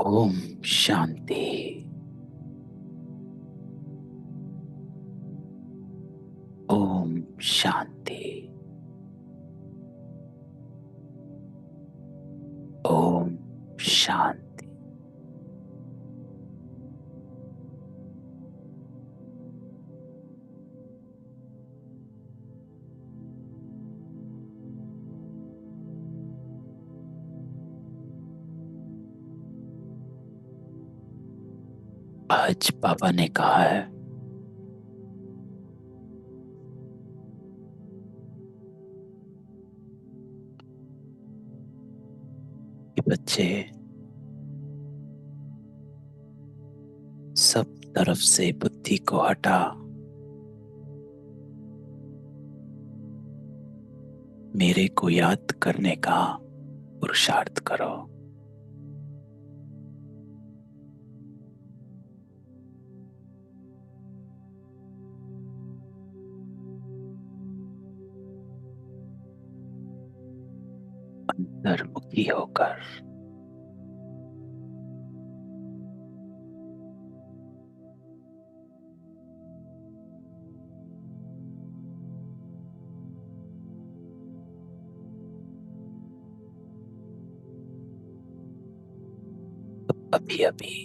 ओम शांति। ओम शांति। ओम शांति। आज पापा ने कहा है कि बच्चे सब तरफ से बुद्धि को हटा मेरे को याद करने का पुरुषार्थ करो। अंतर्मुखी होकर अभी अभी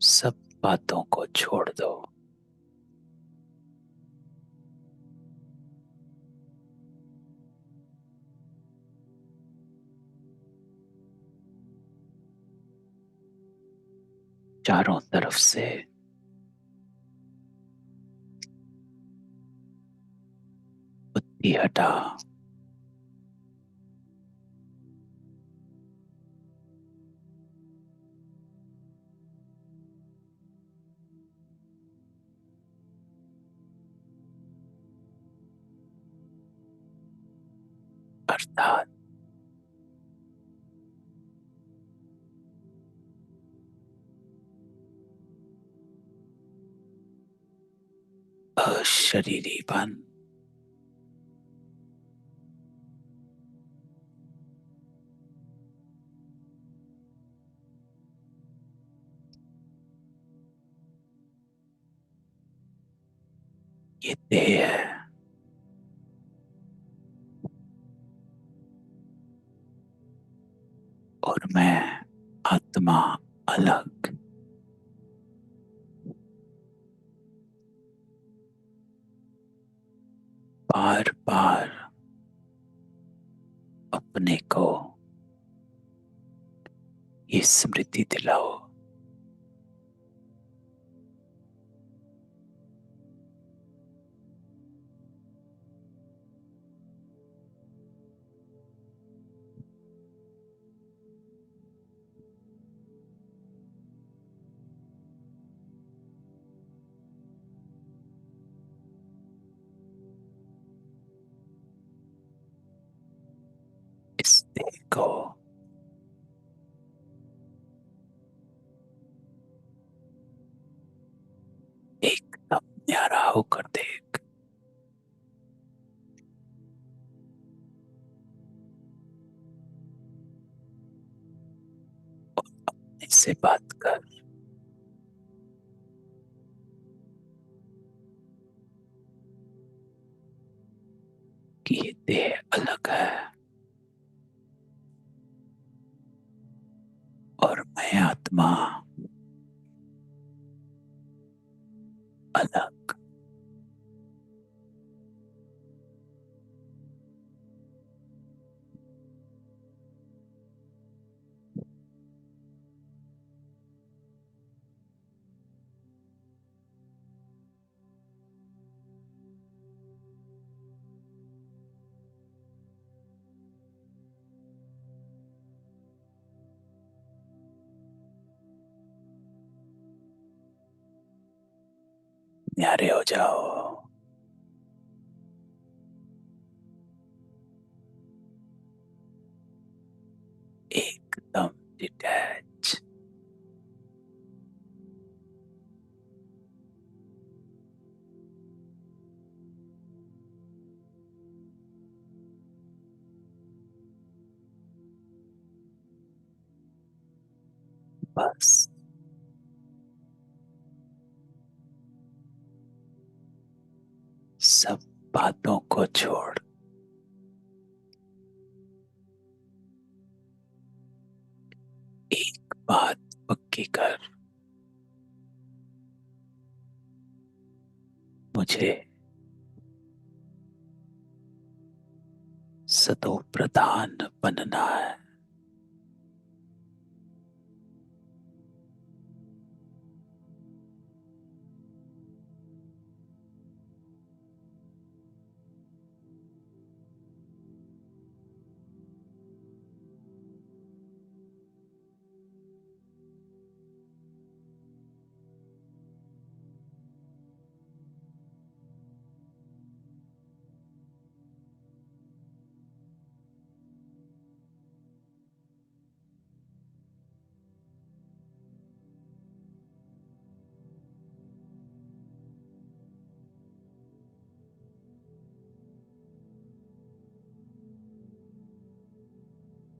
सब बातों को छोड़ दो। चारों तरफ से बुद्धि हटा अर्थात अशरीरीपन। ये देह है और मैं आत्मा अलग। बार बार अपने को ये स्मृति दिलाओ इस देह को एकदम न्यारा होकर देख और इससे बात कर कि ये देह अलग है और मैं आत्मा अलग। न्यारे हो जाओ। एकदम डिटैच। बस सब बातों को छोड़ एक बात पक्की कर। मुझे सतो प्रधान बनना है।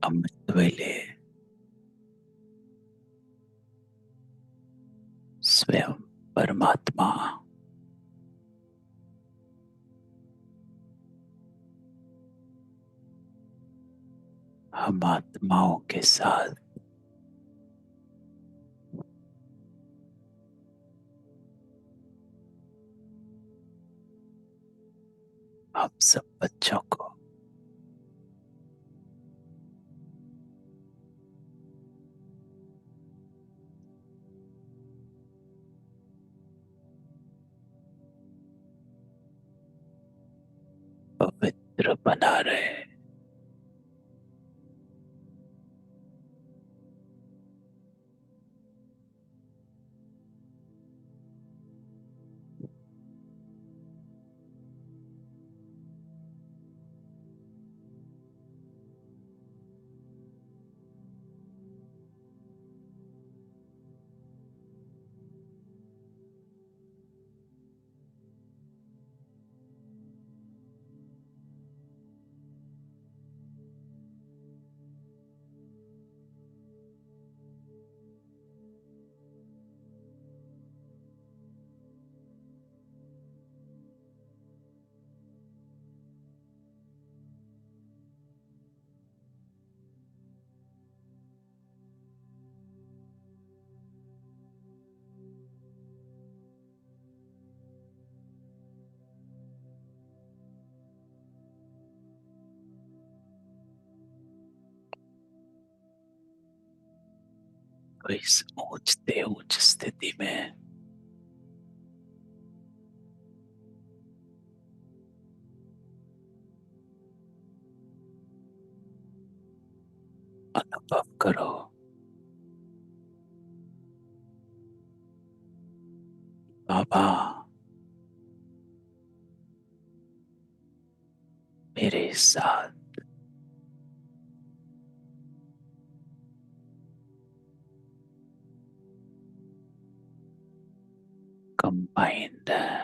अमृत वेले स्वयं परमात्मा हम आत्माओं के साथ हम सब बच्चों को पवित्र बना रहे। तो इस ऊंचते ऊंच स्थिति में अनुभव करो बाबा मेरे साथ कंबाइंड है।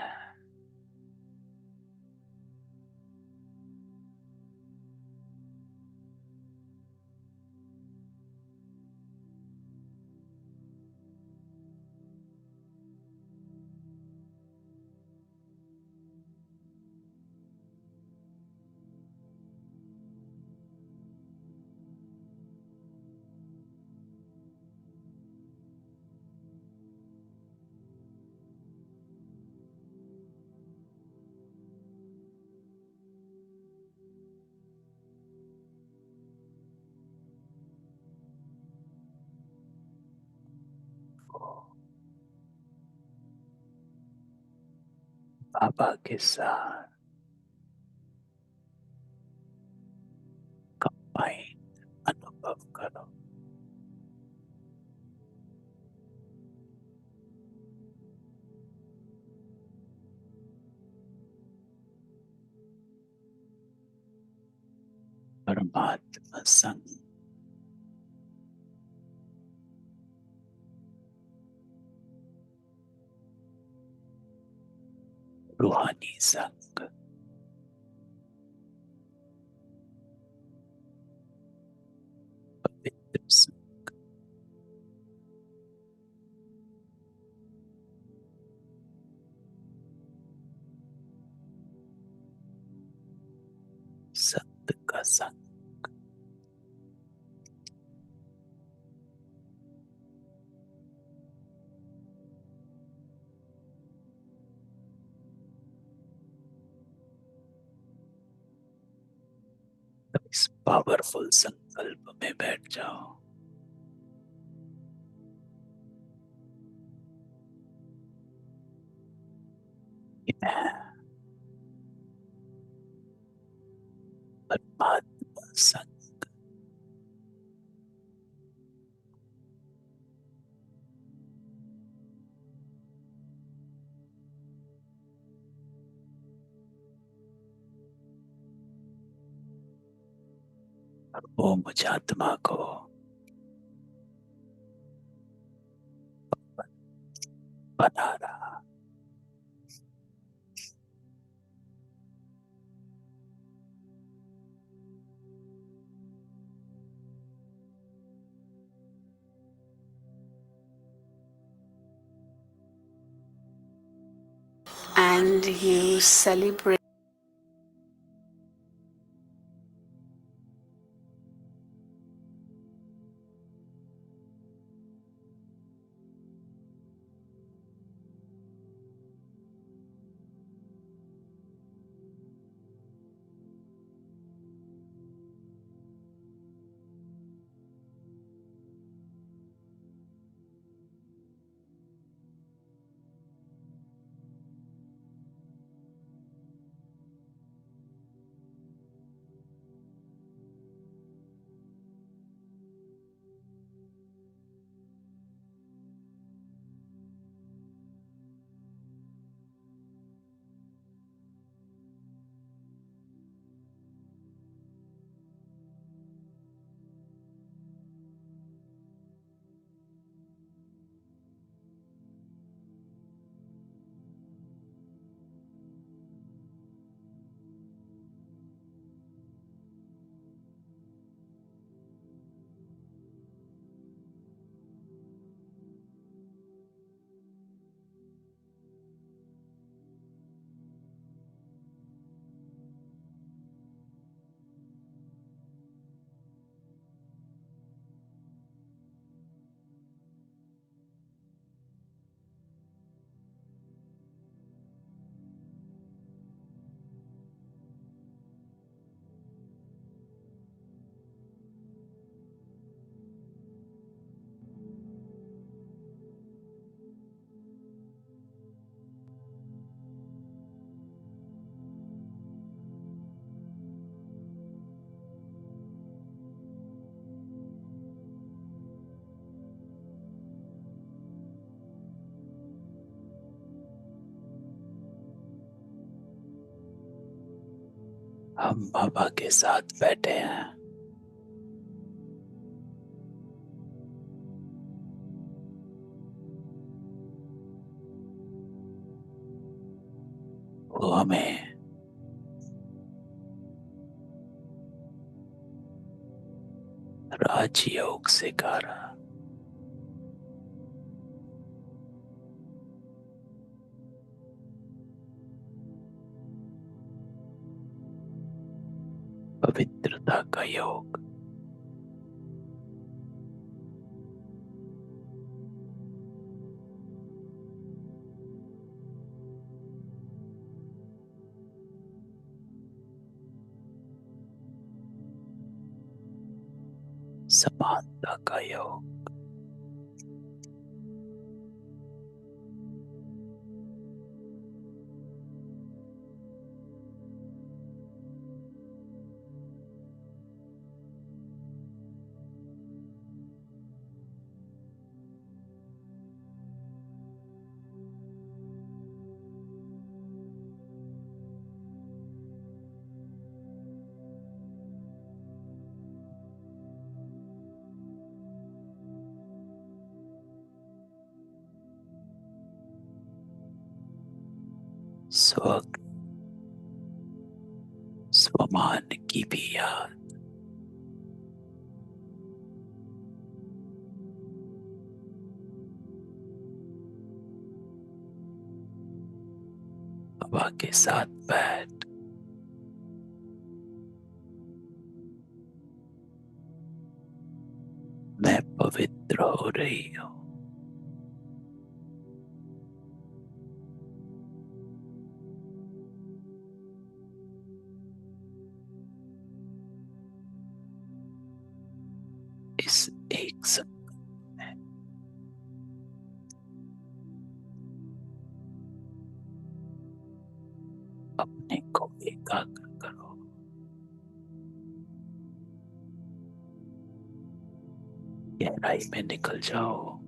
बाबा के साथ कंबाइंड अनुभव करो। परमात्मा संग रूहानी संग पवित्र संग का संग। अब इस पावरफुल संकल्प में बैठ जाओ कि मैं परमात्मा संग वो मुझ आत्मा को बना रहा। And you celebrate हम बाबा के साथ बैठे हैं। वो हमें राजयोग सिखा रहा। पवित्रता का योग। समानता का योग। स्व स्वमान की भी याद। बाबा के साथ बैठ मैं पवित्र हो रही हूँ। इस एक संकल्प में अपने को एकाग्र करो। गहराई में निकल जाओ।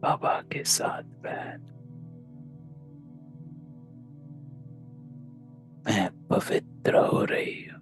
बाबा के साथ बैठ, मैं पवित्र हो रही हूँ।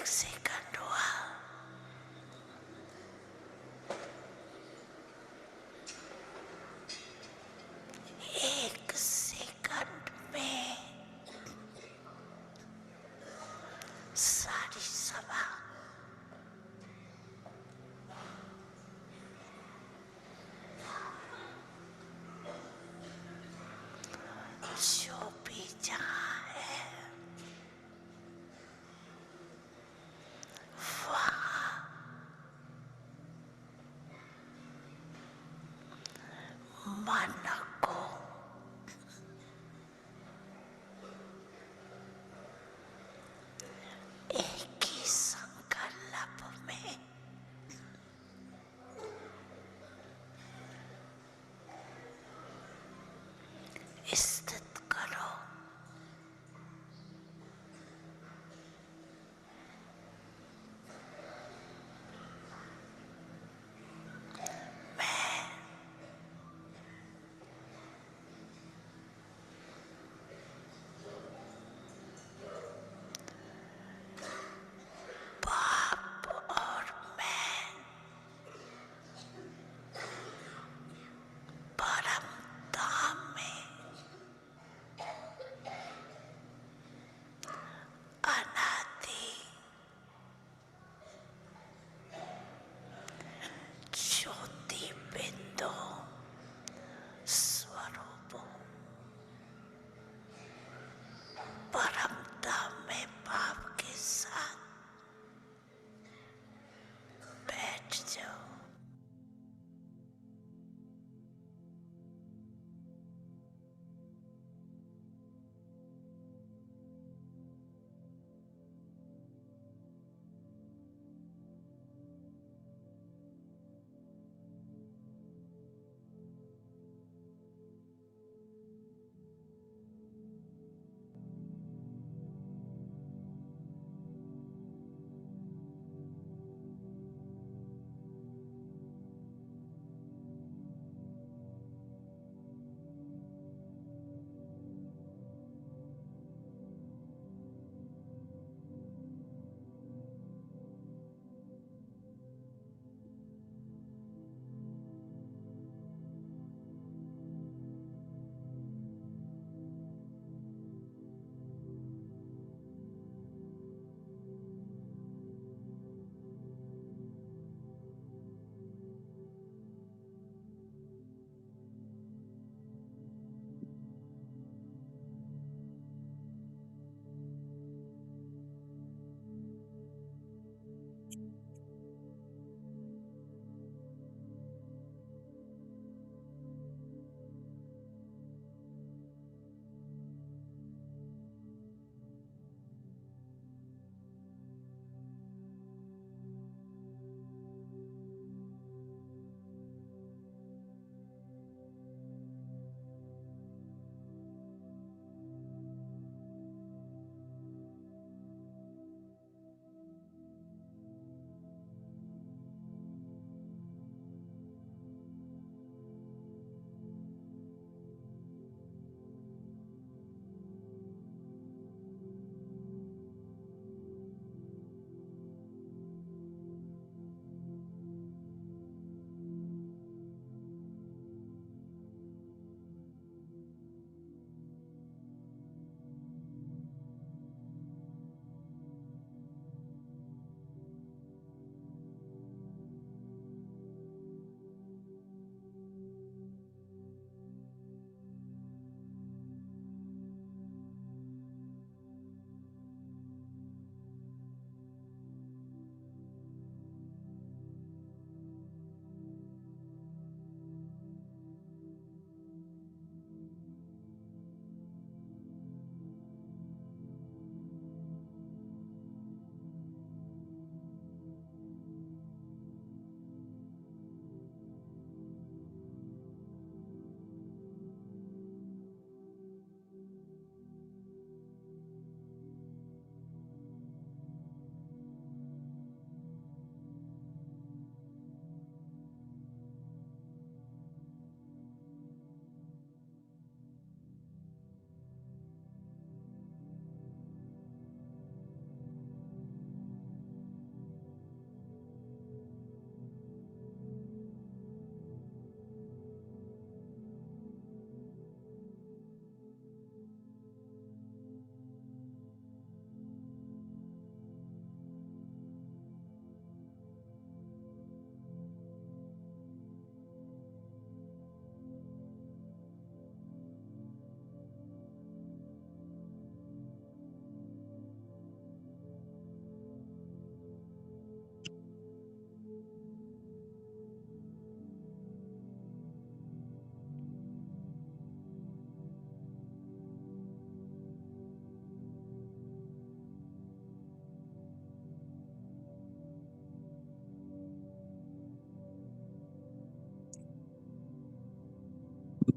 एक सेकंड हुआ। एक सेकंड में सारी सभा जो भी जहाँ है वहाँ मन को एक ही संकल्प में स्थित करो।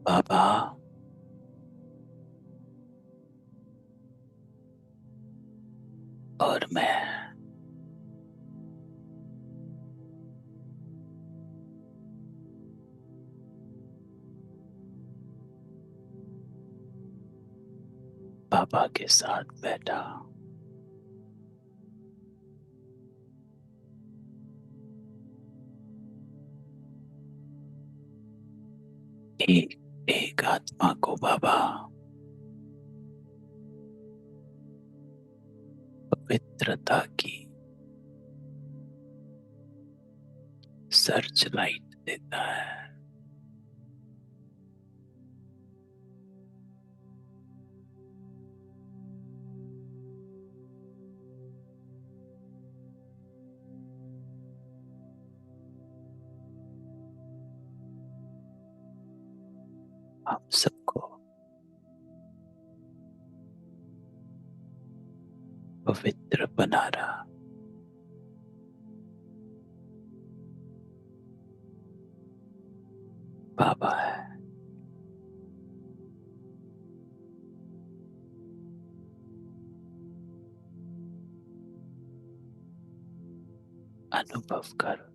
बाबा, और मैं पापा के साथ बैठा। एक एक आत्मा को बाबा पवित्रता की सर्च लाइट देता है। हम सबको पवित्र बना रहा बाबा है। अनुभव कर।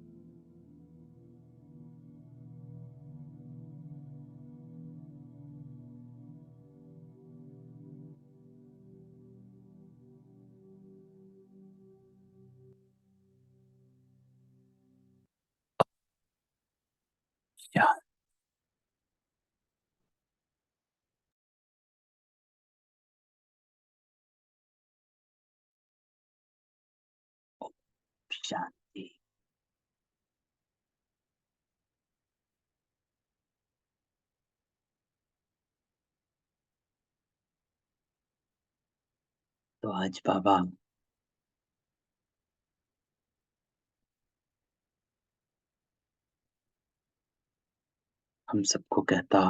यहाँ शांति। तो आज बाबा हम सबको कहता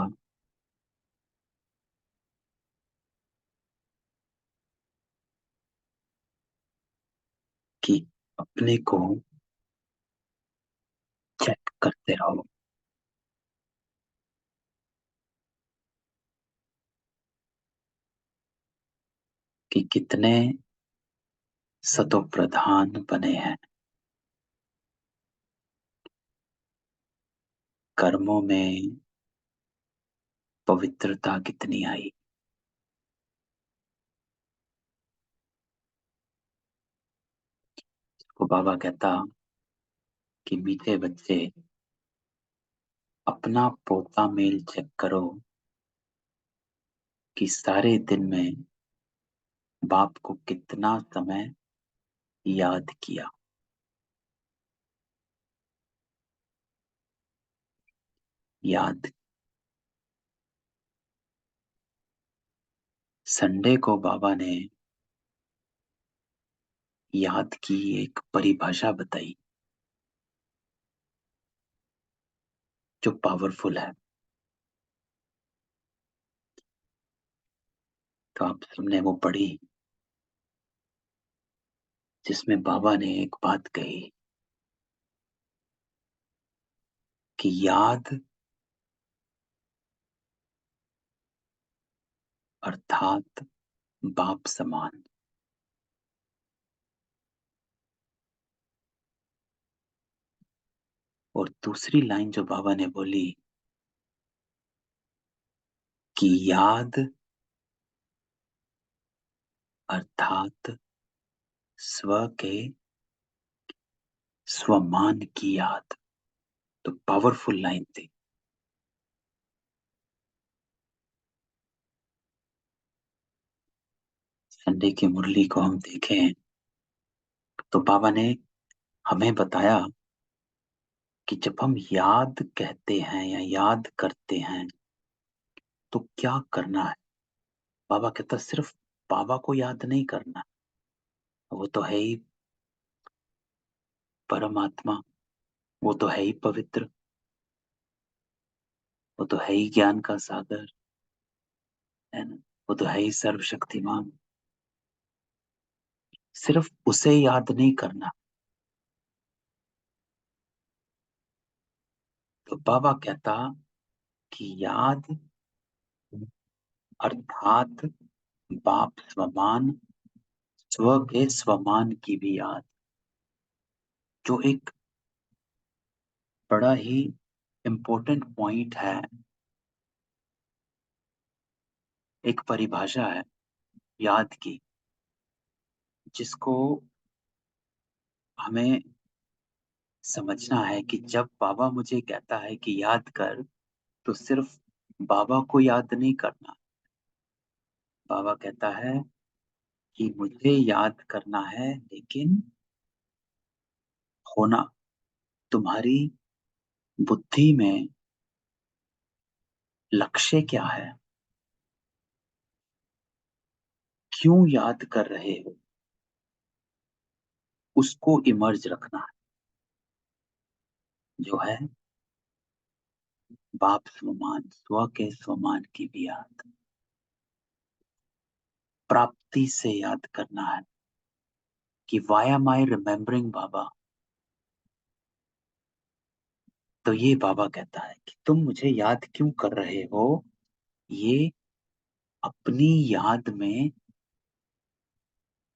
कि अपने को चेक करते रहो कि कितने सतो प्रधान बने हैं, कर्मों में पवित्रता कितनी आई। को बाबा कहता कि मीठे बच्चे, अपना पोता मेल चेक करो कि सारे दिन में बाप को कितना समय याद किया। याद संडे को बाबा ने याद की एक परिभाषा बताई जो पावरफुल है। तो आप सबने वो पढ़ी, जिसमें बाबा ने एक बात कही कि याद अर्थात बाप समान। और दूसरी लाइन जो बाबा ने बोली कि याद अर्थात स्व के स्वमान की याद। तो पावरफुल लाइन थी। संडे की मुरली को हम देखें तो बाबा ने हमें बताया कि जब हम याद कहते हैं या याद करते हैं तो क्या करना है। बाबा कहता सिर्फ बाबा को याद नहीं करना, वो तो है ही परमात्मा, वो तो है ही पवित्र, वो तो है ही ज्ञान का सागर, है ना। वो तो है ही सर्वशक्तिमान। सिर्फ उसे याद नहीं करना। तो बाबा कहता कि याद अर्थात बाप स्वमान, स्व के स्वमान की भी याद, जो एक बड़ा ही इम्पोर्टेंट पॉइंट है, एक परिभाषा है याद की, जिसको हमें समझना है कि जब बाबा मुझे कहता है कि याद कर, तो सिर्फ बाबा को याद नहीं करना। बाबा कहता है कि मुझे याद करना है, लेकिन होना, तुम्हारी बुद्धि में लक्ष्य क्या है, क्यों याद कर रहे हो, उसको इमर्ज रखना है, जो है बाप स्वमान, स्व के स्वमान की भी याद, प्राप्ति से याद करना है कि वाई एम आई रिमेम्बरिंग बाबा। तो ये बाबा कहता है कि तुम मुझे याद क्यों कर रहे हो, ये अपनी याद में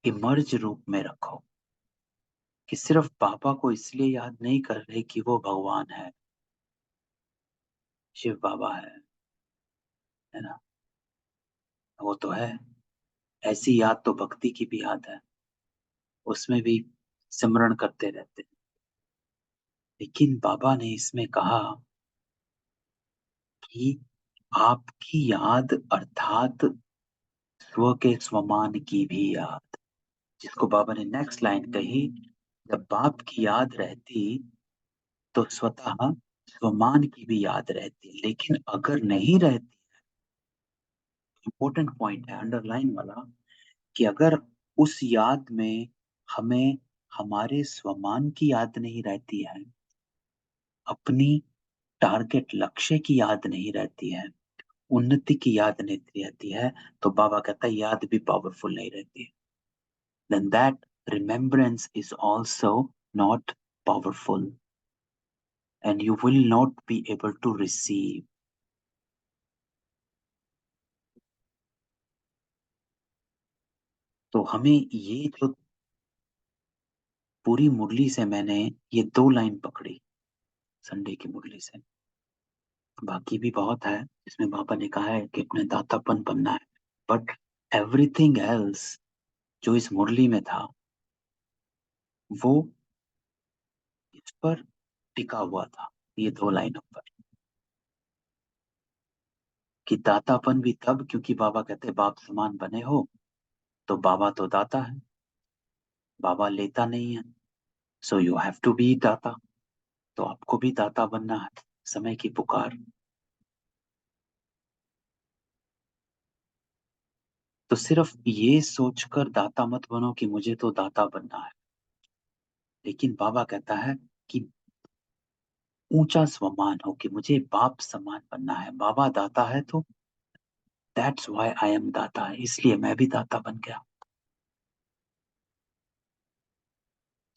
इमर्ज रूप में रखो, कि सिर्फ बाबा को इसलिए याद नहीं कर रहे कि वो भगवान है, शिव बाबा है ना, वो तो है। ऐसी याद तो भक्ति की भी याद है, उसमें भी सिमरण करते रहते हैं। लेकिन बाबा ने इसमें कहा कि आपकी याद अर्थात स्व के स्वमान की भी याद, जिसको बाबा ने नेक्स्ट लाइन कही, जब बाप की याद रहती तो स्वतः स्वमान की भी याद रहती, लेकिन अगर नहीं रहती, इंपॉर्टेंट पॉइंट है अंडरलाइन वाला, कि अगर उस याद में हमें हमारे स्वमान की याद नहीं रहती है, अपनी टारगेट लक्ष्य की याद नहीं रहती है, उन्नति की याद नहीं रहती है, तो बाबा कहता है याद भी पावरफुल नहीं रहती, then that remembrance is also not powerful and you will not be able to receive. तो हमें ये जो पूरी मुरली से मैंने ये दो लाइन पकड़ी, संडे की मुरली से, बाकी भी बहुत है इसमें बाबा ने कहा है कि अपने दातापन बनना है, बट एवरीथिंग एल्स जो इस मुरली में था वो इस पर टिका हुआ था, ये दो लाइनों पर, कि दातापन भी तब, क्योंकि बाबा कहते बाप समान बने हो, तो बाबा तो दाता है, बाबा लेता नहीं है, so you have to be daata, तो आपको भी दाता बनना है, समय की पुकार। तो सिर्फ ये सोचकर दाता मत बनो कि मुझे तो दाता बनना है, लेकिन बाबा कहता है कि ऊंचा स्वमान हो कि मुझे बाप समान बनना है, बाबा दाता है तो दैट्स व्हाई आई एम दाता, इसलिए मैं भी दाता बन गया।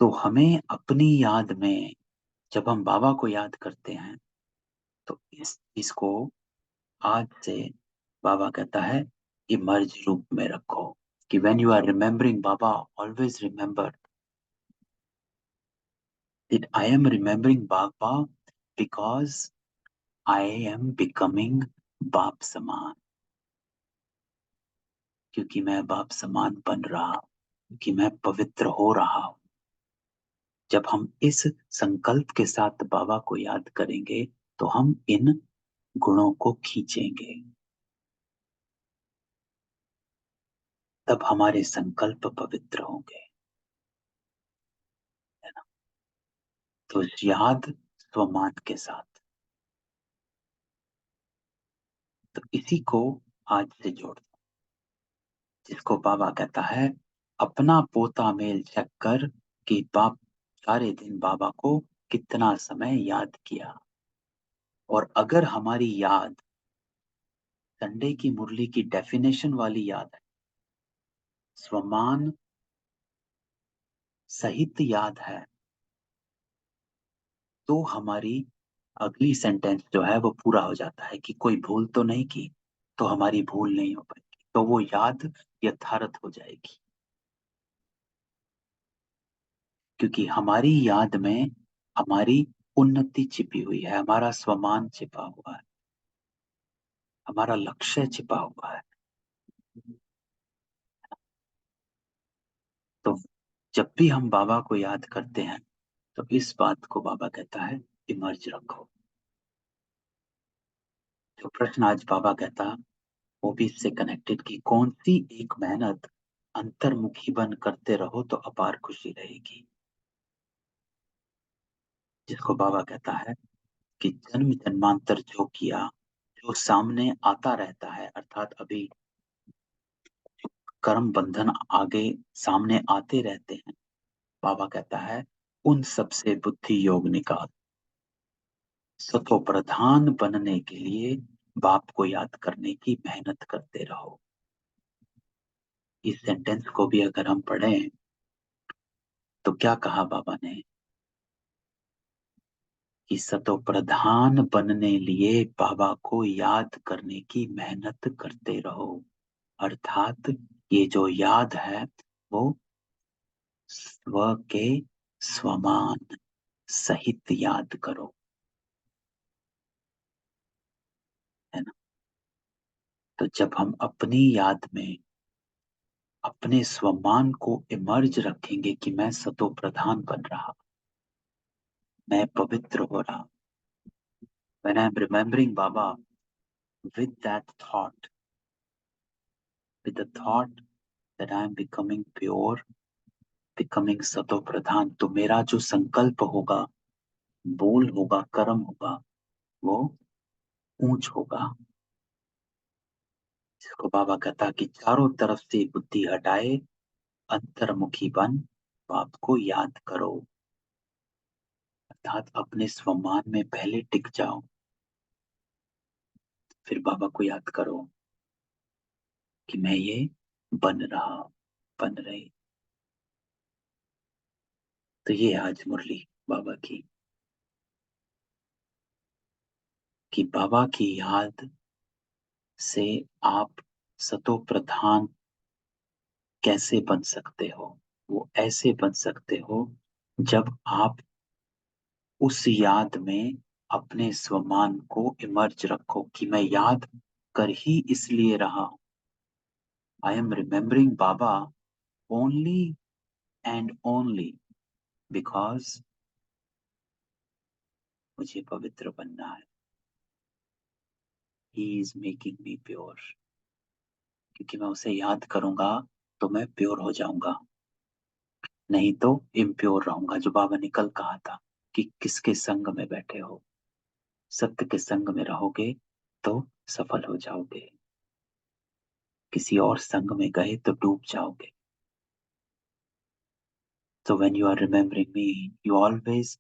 तो हमें अपनी याद में जब हम बाबा को याद करते हैं, तो इस चीज को आज से बाबा कहता है इमर्ज रूप में रखो, कि when you are remembering Baba, always remember that I am remembering Baba because I am becoming बाप समान, क्योंकि मैं बाप समान बन रहा हूं, क्योंकि मैं पवित्र हो रहा हूं। जब हम इस संकल्प के साथ बाबा को याद करेंगे, तो हम इन गुणों को खींचेंगे, तब हमारे संकल्प पवित्र होंगे, है ना। तो याद स्वमान के साथ, तो इसी को आज से जोड़, जिसको बाबा कहता है अपना पोता मेल चेक कर, कि बाप सारे दिन बाबा को कितना समय याद किया। और अगर हमारी याद संडे की मुरली की डेफिनेशन वाली याद है, स्वमान सहित याद है, तो हमारी अगली सेंटेंस जो है वो पूरा हो जाता है कि कोई भूल तो नहीं की, तो हमारी भूल नहीं हो पाएगी, तो वो याद यथार्थ हो जाएगी। क्योंकि हमारी याद में हमारी उन्नति छिपी हुई है, हमारा स्वमान छिपा हुआ है, हमारा लक्ष्य छिपा हुआ है। तो जब भी हम बाबा को याद करते हैं तो इस बात को बाबा कहता है इमर्ज रखो। जो प्रश्न आज बाबा कहता, वो भी इससे कनेक्टेड कि कौन सी एक मेहनत अंतर्मुखी बन करते रहो तो अपार खुशी रहेगी। जिसको बाबा कहता है कि जन्म जन्मांतर जो किया, जो सामने आता रहता है, अर्थात अभी कर्म बंधन आगे सामने आते रहते हैं, बाबा कहता है उन सब से बुद्धि योग निकाल। सतो प्रधान बनने के लिए बाप को याद करने की मेहनत करते रहो। इस सेंटेंस को भी अगर हम पढ़ें तो क्या कहा बाबा ने कि सतो प्रधान बनने लिए बाबा को याद करने की मेहनत करते रहो। अर्थात ये जो याद है वो स्व के स्वमान सहित याद करो, है ना। तो जब हम अपनी याद में अपने स्वमान को इमर्ज रखेंगे कि मैं सतो प्रधान बन रहा, मैं पवित्र हो रहा, when I'm remembering Baba with that thought, with the thought that I'm becoming pure, becoming सतो प्रधान, तो मेरा जो संकल्प होगा, बोल होगा, कर्म होगा, वो ऊंच होगा। जिसको बाबा कहता कि चारों तरफ से बुद्धि हटाए, अंतर्मुखी बन, बाप को याद करो। अर्थात अपने स्वमान में पहले टिक जाओ, फिर बाबा को याद करो कि मैं ये बन रहा, बन रही। तो ये आज मुरली बाबा की, कि बाबा की याद से आप सतो प्रधान कैसे बन सकते हो। वो ऐसे बन सकते हो जब आप उस याद में अपने स्वमान को इमर्ज रखो कि मैं याद कर ही इसलिए रहा हूं। I am remembering Baba only and only because मुझे पवित्र बनना है। He is making me pure. क्योंकि मैं उसे याद करूंगा तो मैं प्योर हो जाऊंगा, नहीं तो इम्प्योर रहूंगा। जो बाबा ने कल कहा था कि किसके संग में बैठे हो, सत्य के संग में रहोगे तो सफल हो जाओगे, किसी और संग में गए तो डूब जाओगे। So when you are remembering me, you always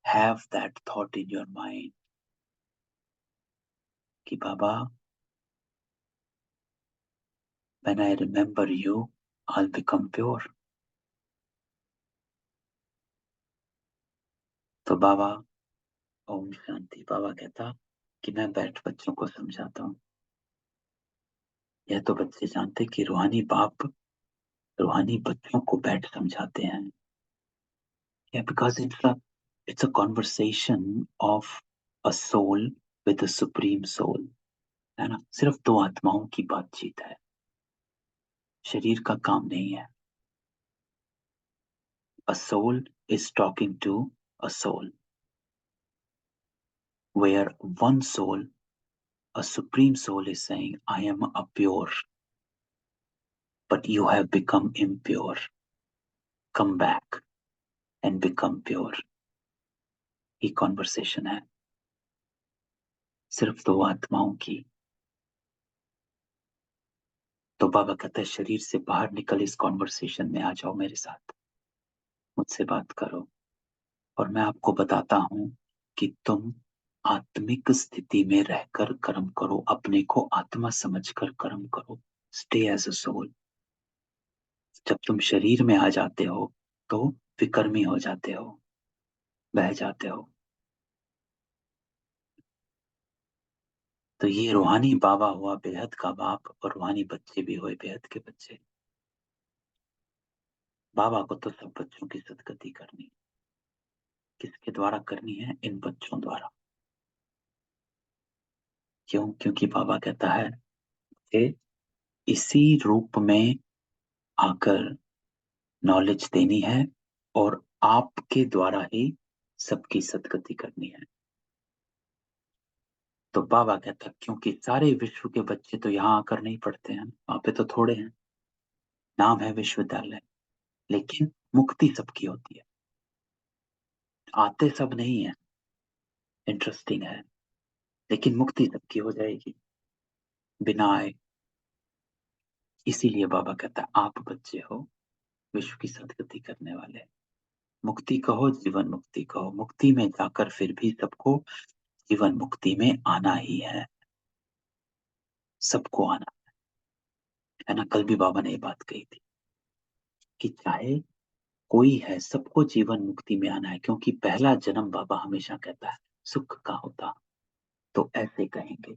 have that thought in your mind कि बाबा, when I remember you, I'll become pure. तो बाबा, ओम शांति, बाबा कहता कि मैं बैठ बच्चों को समझाता हूँ। यह तो बच्चे जानते कि रूहानी बाप रूहानी बच्चों को बैठ समझाते हैं। Yeah, because it's a conversation of a soul with a supreme soul, है ना। सिर्फ दो आत्माओं की बातचीत है, शरीर का काम नहीं है। A soul is talking to a soul, where one soul, a supreme soul, is saying, I am a pure, but you have become impure. Come back and become pure. ये कॉन्वर्सेशन है सिर्फ दो आत्माओं की। तो बाबा कहता है शरीर से बाहर निकल, इस कॉन्वर्सेशन में आ जाओ, मेरे साथ मुझसे बात करो, और मैं आपको बताता हूं कि तुम आत्मिक स्थिति में रहकर कर्म करो, अपने को आत्मा समझकर कर्म करो। Stay as a soul. जब तुम शरीर में आ जाते हो तो विकर्मी हो जाते हो, बह जाते हो। तो ये रूहानी बाबा हुआ बेहद का बाप, और रूहानी बच्चे भी हुए बेहद के बच्चे। बाबा को तो सब बच्चों की सदगति करनी है। किसके द्वारा करनी है? इन बच्चों द्वारा। क्यों? क्योंकि बाबा कहता है कि इसी रूप में आकर नॉलेज देनी है, और आपके द्वारा ही सबकी सदगति करनी है। तो बाबा कहता है क्योंकि सारे विश्व के बच्चे तो यहाँ आकर नहीं पढ़ते हैं, वहां पे तो थोड़े हैं, नाम है विश्वविद्यालय, लेकिन मुक्ति सबकी होती है। आते सब नहीं है, इंटरेस्टिंग है, लेकिन मुक्ति सबकी हो जाएगी बिना आए। इसीलिए बाबा कहता है आप बच्चे हो विश्व की सदगति करने वाले। मुक्ति कहो, जीवन मुक्ति कहो, मुक्ति में जाकर फिर भी सबको जीवन मुक्ति में आना ही है, सबको आना है ना। कल भी बाबा ने ये बात कही थी कि चाहे कोई है, सबको जीवन मुक्ति में आना है, क्योंकि पहला जन्म बाबा हमेशा कहता है सुख का होता। तो ऐसे कहेंगे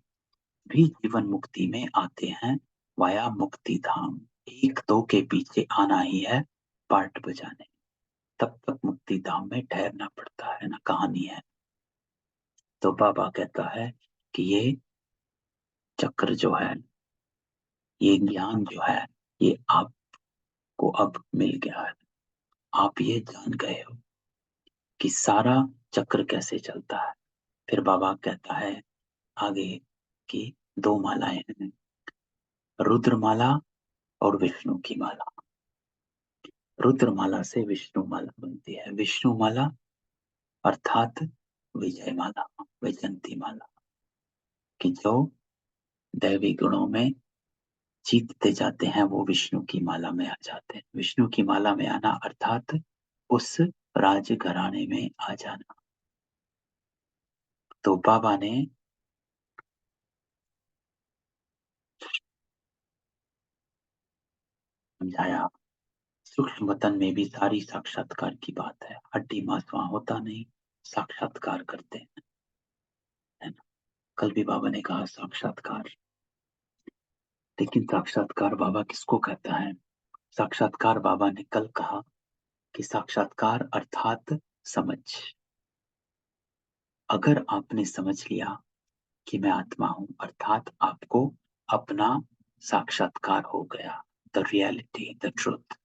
भी जीवन मुक्ति में आते हैं वाया मुक्ति धाम। एक दो के पीछे आना ही है पार्ट बजाने, तब तक मुक्ति धाम में ठहरना पड़ता है ना, कहानी है। तो बाबा कहता है कि ये चक्र जो है, ये ज्ञान जो है, ये आपको अब मिल गया है। आप ये जान गए हो कि सारा चक्र कैसे चलता है। फिर बाबा कहता है आगे कि दो मालाएं हैं, रुद्र माला और विष्णु की माला। रुद्र माला से विष्णु माला बनती है। विष्णु माला अर्थात विजय माला, वैजंती माला, कि जो दैवी गुणों में जीतते जाते हैं वो विष्णु की माला में आ जाते हैं। विष्णु की माला में आना अर्थात उस राज घराने में आ जाना। तो बाबा ने समझाया सूक्ष्म वतन में भी सारी साक्षात्कार की बात है, हड्डी मांस वहां होता नहीं, साक्षात्कार करते हैं, है ना। कल भी बाबा ने कहा साक्षात्कार, लेकिन साक्षात्कार बाबा किसको कहता है? साक्षात्कार बाबा ने कल कहा कि साक्षात्कार अर्थात समझ। अगर आपने समझ लिया कि मैं आत्मा हूं, अर्थात आपको अपना साक्षात्कार हो गया, द रियलिटी, द ट्रूथ।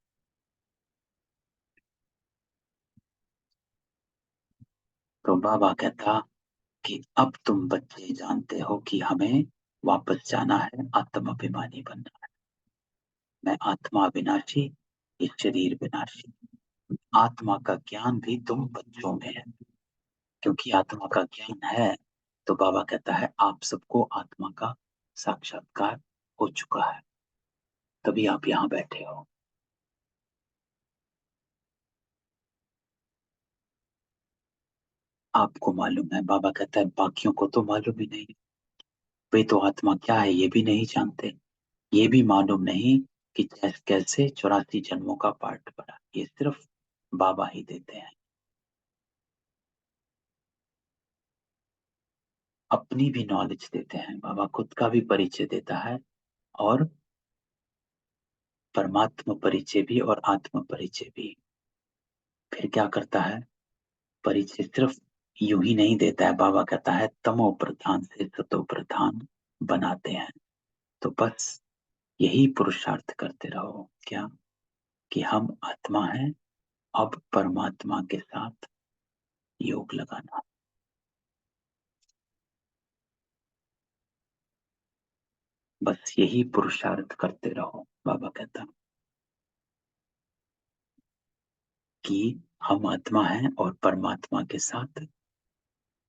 तो बाबा कहता कि अब तुम बच्चे जानते हो कि हमें वापस जाना है, आत्माभिमानी बनना है। मैं आत्मा विनाशी, ये शरीर विनाशी। आत्मा का ज्ञान भी तुम बच्चों में है, क्योंकि आत्मा का ज्ञान है। तो बाबा कहता है आप सबको आत्मा का साक्षात्कार हो चुका है, तभी आप यहाँ बैठे हो। आपको मालूम है, बाबा कहता है बाकियों को तो मालूम ही नहीं, वे तो आत्मा क्या है ये भी नहीं जानते। ये भी मालूम नहीं कि कैसे 84 जन्मों का पार्ट पड़ा, ये सिर्फ बाबा ही देते हैं। अपनी भी नॉलेज देते हैं बाबा, खुद का भी परिचय देता है, और परमात्मा परिचय भी और आत्म परिचय भी। फिर क्या करता है? परिचय सिर्फ यूं ही नहीं देता है, बाबा कहता है तमो प्रधान से सतो प्रधान बनाते हैं। तो बस यही पुरुषार्थ करते रहो, क्या? कि हम आत्मा हैं, अब परमात्मा के साथ योग लगाना। बस यही पुरुषार्थ करते रहो। बाबा कहता कि हम आत्मा हैं और परमात्मा के साथ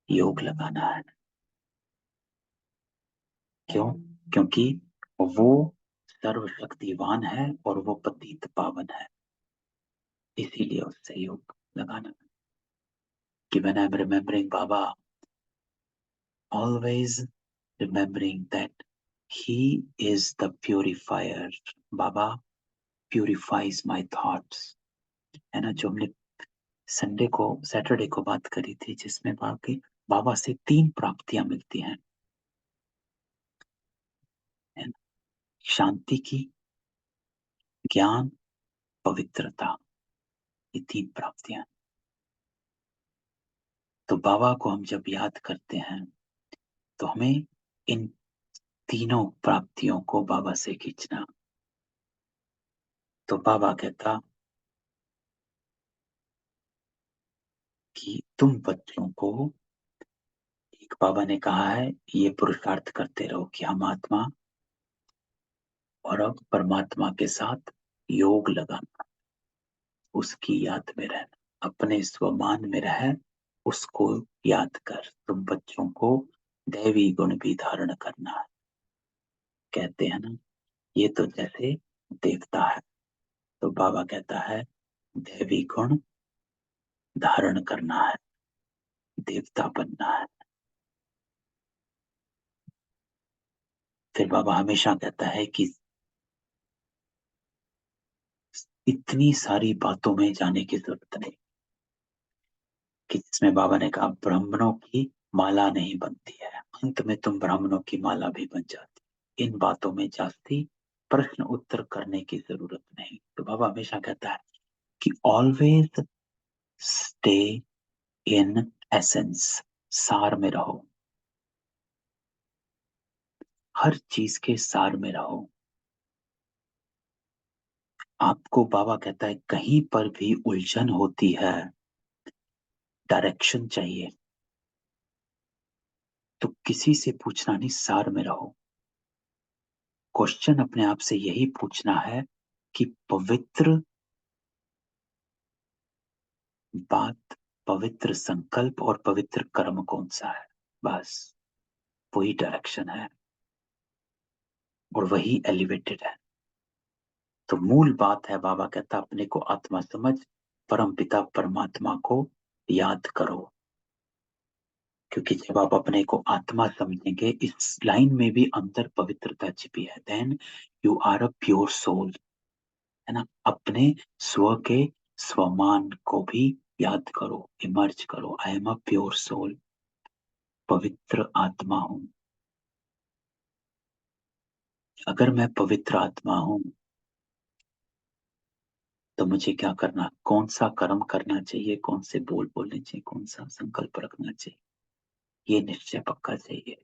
योग लगाना है। क्यों? क्योंकि वो सर्वशक्तिवान है और वो पतित पावन है, इसीलिए उससे योग लगाना है। कि when I'm remembering Baba, always remembering that he is the purifier. Baba purifies my thoughts, है ना। जो हमने संडे को, सैटरडे को बात करी थी, जिसमें बाकी बाबा से तीन प्राप्तियां मिलती हैं। शांति की, ज्ञान, पवित्रता, ये 3 प्राप्तियां। तो बाबा को हम जब याद करते हैं तो हमें इन तीनों प्राप्तियों को बाबा से खींचना। तो बाबा कहता कि तुम बच्चों को, एक बाबा ने कहा है, ये पुरुषार्थ करते रहो कि हम आत्मा और अब परमात्मा के साथ योग लगाना, उसकी याद में रहना, अपने स्वमान में रह, उसको याद कर। तुम बच्चों को दैवी गुण भी धारण करना है। कहते हैं ना, ये तो जैसे देवता है, तो बाबा कहता है दैवी गुण धारण करना है, देवता बनना है। फिर बाबा हमेशा कहता है कि इतनी सारी बातों में जाने की जरूरत नहीं, कि जिसमें बाबा ने कहा ब्राह्मणों की माला नहीं बनती है, अंत में तुम ब्राह्मणों की माला भी बन जाती। इन बातों में जास्ती प्रश्न उत्तर करने की जरूरत नहीं। तो बाबा हमेशा कहता है कि ऑलवेज स्टे इन एसेंस, सार में रहो, हर चीज के सार में रहो। आपको बाबा कहता है कहीं पर भी उलझन होती है, डायरेक्शन चाहिए, तो किसी से पूछना नहीं, सार में रहो। क्वेश्चन अपने आप से यही पूछना है कि पवित्र बात, पवित्र संकल्प और पवित्र कर्म कौन सा है। बस वही डायरेक्शन है और वही एलिवेटेड है। तो मूल बात है, बाबा कहता अपने को आत्मा समझ, परम पिता परमात्मा को याद करो। क्योंकि जब आप अपने को आत्मा समझेंगे, इस लाइन में भी अंदर पवित्रता छिपी है, then you are a pure soul, है ना। अपने स्व के स्वमान को भी याद करो, इमर्ज करो। I am a pure soul, पवित्र आत्मा हूं। अगर मैं पवित्र आत्मा हूं तो मुझे क्या करना, कौन सा कर्म करना चाहिए, कौन से बोल बोलने चाहिए, कौन सा संकल्प रखना चाहिए, ये निश्चय पक्का चाहिए।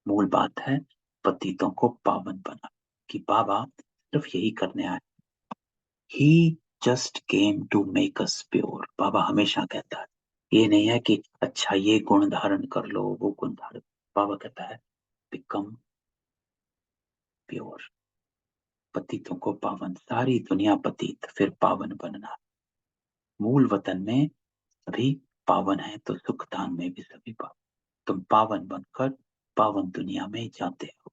मूल बात है पतितों को पावन बना, कि बाबा सिर्फ यही करने आए। He just came to make us pure. बाबा हमेशा कहता है, ये नहीं है कि अच्छा ये गुण धारण कर लो, वो गुण धारण। बाबा कहता है बिकम प्योर, पतितों को पावन, सारी दुनिया पतित, फिर पावन बनना। मूल वतन में सभी पावन है, तो सुखदान में भी सभी पावन। तुम पावन बनकर पावन दुनिया में जाते हो,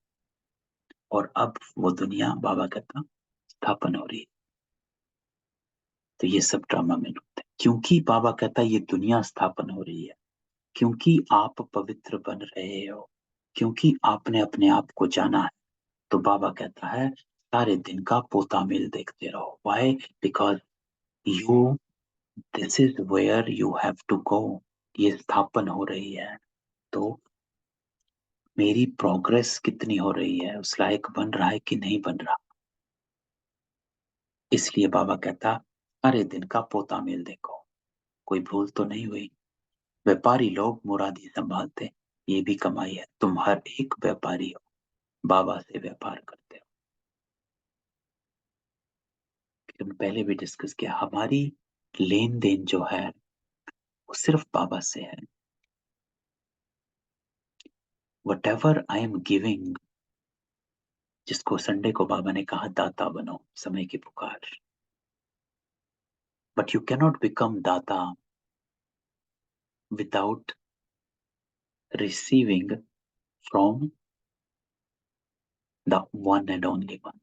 और अब वो दुनिया बाबा कहता स्थापन हो रही है। तो ये सब ड्रामा में होता है, क्योंकि बाबा कहता है ये दुनिया स्थापन हो रही है, क्योंकि आप पवित्र बन रहे हो, क्योंकि आपने अपने आप को जाना है। तो बाबा कहता है सारे दिन का पोता मेल देखते रहो। Why? Because you, this is where you have to go. ये स्थापन हो रही है, तो मेरी प्रोग्रेस कितनी हो रही है, उस लायक बन रहा है कि नहीं बन रहा। इसलिए बाबा कहता सारे दिन का पोता मेल देखो, कोई भूल तो नहीं हुई। व्यापारी लोग मुरादी संभालते, ये भी कमाई है। तुम हर एक व्यापारी हो, बाबा से व्यापार करते हो। हम पहले भी डिस्कस किया, हमारी लेन देन जो है वो सिर्फ बाबा से है। What ever I am giving, जिसको संडे को बाबा ने कहा दाता बनो, समय की पुकार, बट यू कैनॉट बिकम दाता without receiving from the one and only one.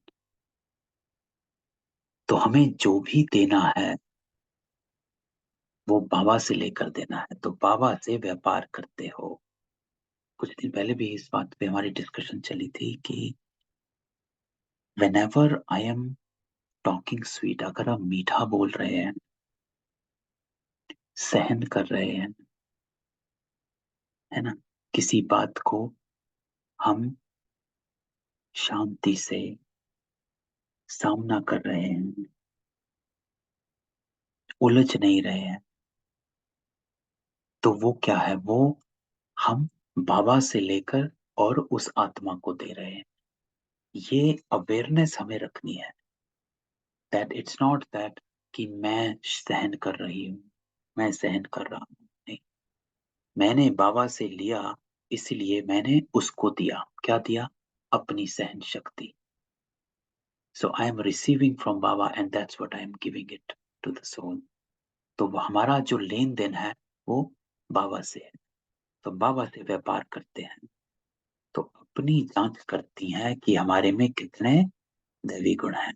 तो हमें जो भी देना है वो बाबा से लेकर देना है। तो बाबा से व्यापार करते हो। कुछ दिन पहले भी इस बात पे हमारी डिस्कशन चली थी कि whenever I am talking sweet, अगर हम मीठा बोल रहे हैं, सहन कर रहे हैं, है ना, किसी बात को हम शांति से सामना कर रहे हैं, उलझ नहीं रहे हैं, तो वो क्या है? वो हम बाबा से लेकर और उस आत्मा को दे रहे हैं। ये अवेयरनेस हमें रखनी है, दैट इट्स नॉट दैट कि मैं सहन कर रही हूँ, मैं सहन कर रहा हूँ। नहीं, मैंने बाबा से लिया, इसलिए मैंने उसको दिया। क्या दिया? अपनी सहन शक्ति। So I am receiving from Baba and that's what I am giving it to the soul. तो वो हमारा जो लेन देन है वो बाबा से है। तो बाबा से व्यापार करते हैं, तो अपनी जांच करती हैं कि हमारे में कितने दैवी गुण हैं,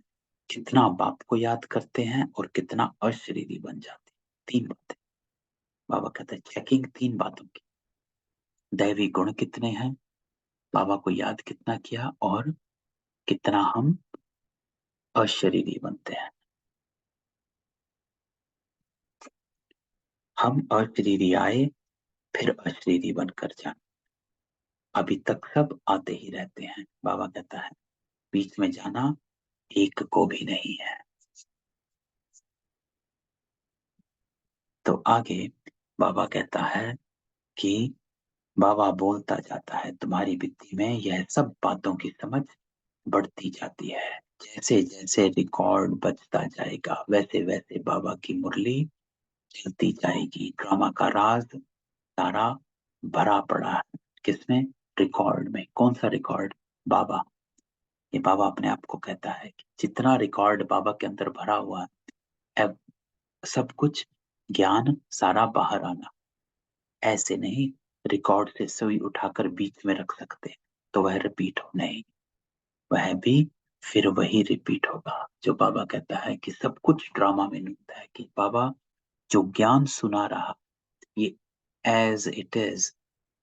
कितना बाप को याद करते हैं और कितना अशरीरी बन जाते हैं। तीन बातें बाबा कहते हैं, चेकिंग तीन बातों की। दैवी गुण कितने हैं, बाबा को याद कितना किया, और कितना हम अशरीरी बनते हैं। हम अशरीरी आए, फिर अशरीरी बनकर जाए। अभी तक सब आते ही रहते हैं। बाबा कहता है बीच में जाना एक को भी नहीं है। तो आगे बाबा कहता है कि बाबा बोलता जाता है, तुम्हारी बुद्धि में यह सब बातों की समझ बढ़ती जाती है। जैसे जैसे रिकॉर्ड बजता जाएगा, वैसे वैसे बाबा की मुरली चलती जाएगी। ड्रामा का राज सारा भरा पड़ा है। किसमें? रिकॉर्ड में। कौन सा रिकॉर्ड? बाबा। ये बाबा अपने आप को कहता है कि जितना रिकॉर्ड बाबा के अंदर भरा हुआ है, अब सब कुछ ज्ञान सारा बाहर आना। ऐसे नहीं, रिकॉर्ड से सुई उठाकर बीच में रख सकते तो वह रिपीट हो नहीं, वह भी फिर वही रिपीट होगा। जो बाबा कहता है कि सब कुछ ड्रामा में निकलता है, कि बाबा जो ज्ञान सुना रहा, ये एज इट इज,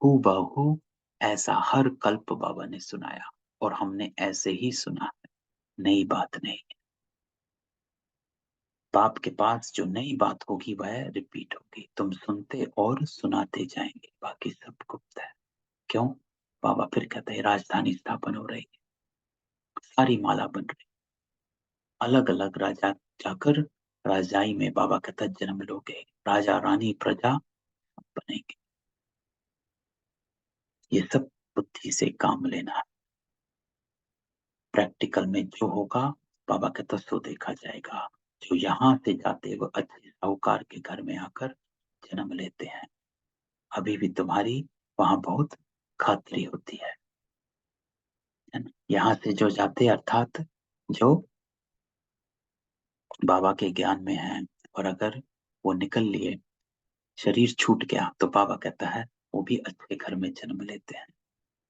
हू बहू ऐसा हर कल्प बाबा ने सुनाया, और हमने ऐसे ही सुना है। नई बात नहीं। बाप के पास जो नई बात होगी वह रिपीट होगी। तुम सुनते और सुनाते जाएंगे, बाकी सब गुप्त है। क्यों? बाबा फिर कहते हैं राजधानी स्थापन हो रही है, सारी माला बन रही, अलग अलग राजा जाकर राजाई में बाबा कहता है जन्म लोगे, राजा रानी प्रजा बनेंगे। ये सब बुद्धि से काम लेना है। प्रैक्टिकल में जो होगा बाबा कहता सो देखा जाएगा। जो यहाँ से जाते वो अच्छे साहूकार के घर में आकर जन्म लेते हैं, अभी भी तुम्हारी वहां बहुत खातिरी होती है ना। यहाँ से जो जाते, अर्थात जो बाबा के ज्ञान में है, और अगर वो निकल लिए, शरीर छूट गया, तो बाबा कहता है वो भी अच्छे घर में जन्म लेते हैं।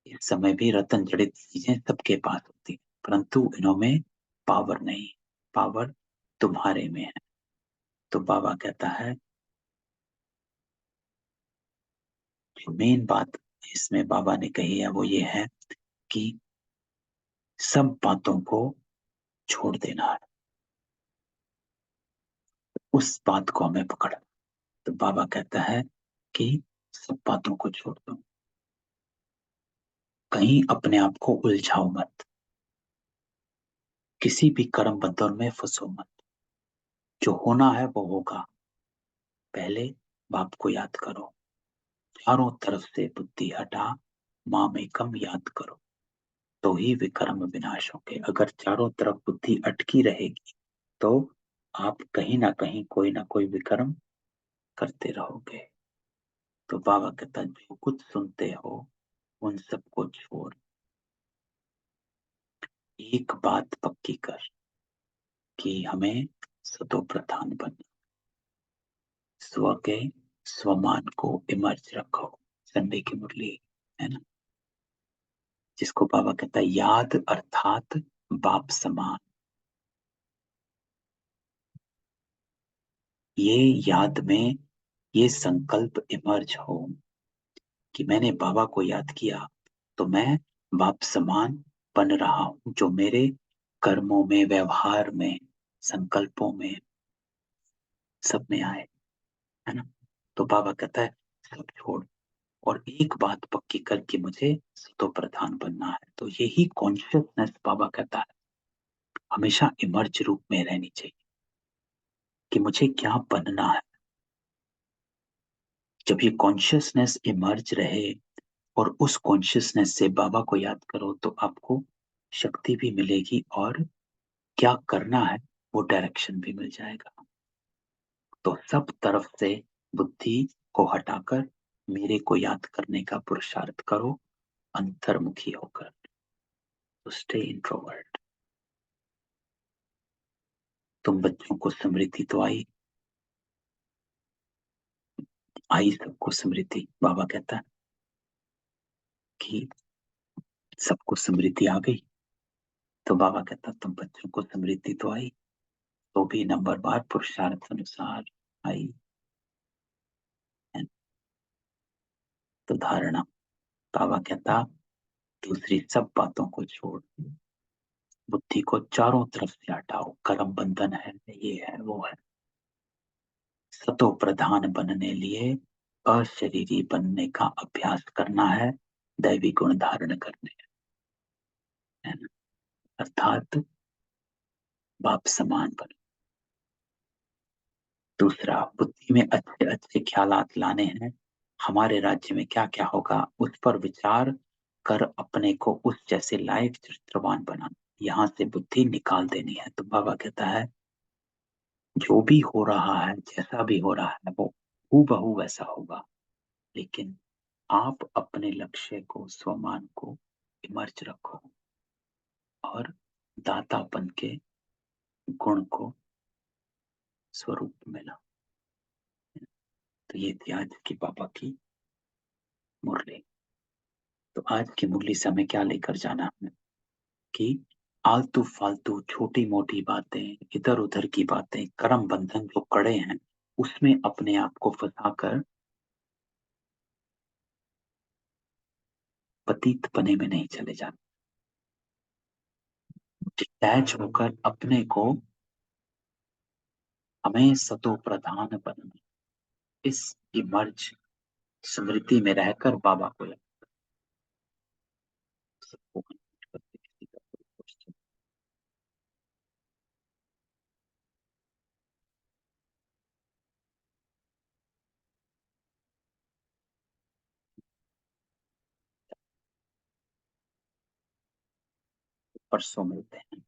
इस समय भी रतन जड़ित चीजें सबके पास होती हैं, परंतु इनमें पावर नहीं। पावर तुम्हारे में है। तो बाबा कहता है जो मेन बात इसमें बाबा ने कही है वो ये है कि सब बातों को छोड़ देना है। उस बात को हमें पकड़ना। तो बाबा कहता है कि सब बातों को छोड़ दो, कहीं अपने आप को उलझाओ मत, किसी भी कर्म बंधन में फंसो मत। जो होना है वो होगा। पहले बाप को याद करो, चारों तरफ से बुद्धि हटा, माम एकम याद करो, तो ही विकर्म विनाश होंगे। अगर चारों तरफ बुद्धि अटकी रहेगी तो आप कहीं ना कहीं कोई ना कोई विकर्म करते रहोगे। तो बाबा कहता है जो कुछ सुनते हो उन सबको छोड़, एक बात पक्की कर कि हमें सतो प्रधान बनना। स्व के स्वमान को इमर्ज रखो। संडे की मुरली है ना, जिसको बाबा कहता है याद अर्थात बाप समान। ये याद में ये संकल्प इमर्ज हो कि मैंने बाबा को याद किया तो मैं बाप समान बन रहा हूं, जो मेरे कर्मों में, व्यवहार में, संकल्पों में, सब में आए, है ना। तो बाबा कहता है सब छोड़, और एक बात पक्की कर कि मुझे सतो प्रधान बनना है। तो यही कॉन्शियसनेस बाबा कहता है हमेशा इमर्ज रूप में रहनी चाहिए कि मुझे क्या बनना है। जब ये कॉन्शियसनेस इमर्ज रहे और उस कॉन्शियसनेस से बाबा को याद करो तो आपको शक्ति भी मिलेगी और क्या करना है वो डायरेक्शन भी मिल जाएगा। तो सब तरफ से बुद्धि को हटाकर मेरे को याद करने का पुरुषार्थ करो, अंतर्मुखी होकर। तो स्टे इंट्रोवर्ट। तुम बच्चों को स्मृति तो आई, आई सबको स्मृति। बाबा कहता है कि सबको स्मृति आ गई। तो बाबा कहता तुम बच्चों को स्मृति तो आई, तो भी नंबर बार पुरुषार्थ अनुसार आई है। तो धारणा, बाबा कहता दूसरी सब बातों को छोड़, बुद्धि को चारों तरफ से हटाओ। कर्म बंधन है, ये है वो है। सतो प्रधान बनने लिए अशरीरी बनने का अभ्यास करना है, दैवी गुण धारण करने है ना। अर्थात बाप समान बन। दूसरा, बुद्धि में अच्छे अच्छे ख्यालात लाने हैं। हमारे राज्य में क्या क्या होगा उस पर विचार कर अपने को उस जैसे लायक चरित्रवान बनाना, यहाँ से बुद्धि निकाल देनी है। तो बाबा कहता है जो भी हो रहा है, जैसा भी हो रहा है, वो हूबहू वैसा होगा, लेकिन आप अपने लक्ष्य को, स्वमान को इमर्ज रखो और दातापन के गुण को स्वरूप में लाओ। तो ये थी आज की पापा की मुरली। तो आज की मुरली से हमें क्या लेकर जाना है कि आलतू फालतू छोटी मोटी बातें, इधर उधर की बातें, कर्म बंधन जो कड़े हैं उसमें अपने आप को फंसाकर पतित पने में नहीं चले जाना। डिटैच होकर अपने को, हमें सतो प्रधान बनना, इस इमर्ज स्मृति में रहकर बाबा को याद, सबको connect करके किसी का कोई क्वेश्चन। परसों मिलते हैं।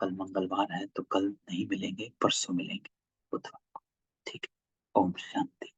कल मंगलवार है तो कल नहीं मिलेंगे, परसों मिलेंगे बुधवार को। ठीक है। ओम शांति।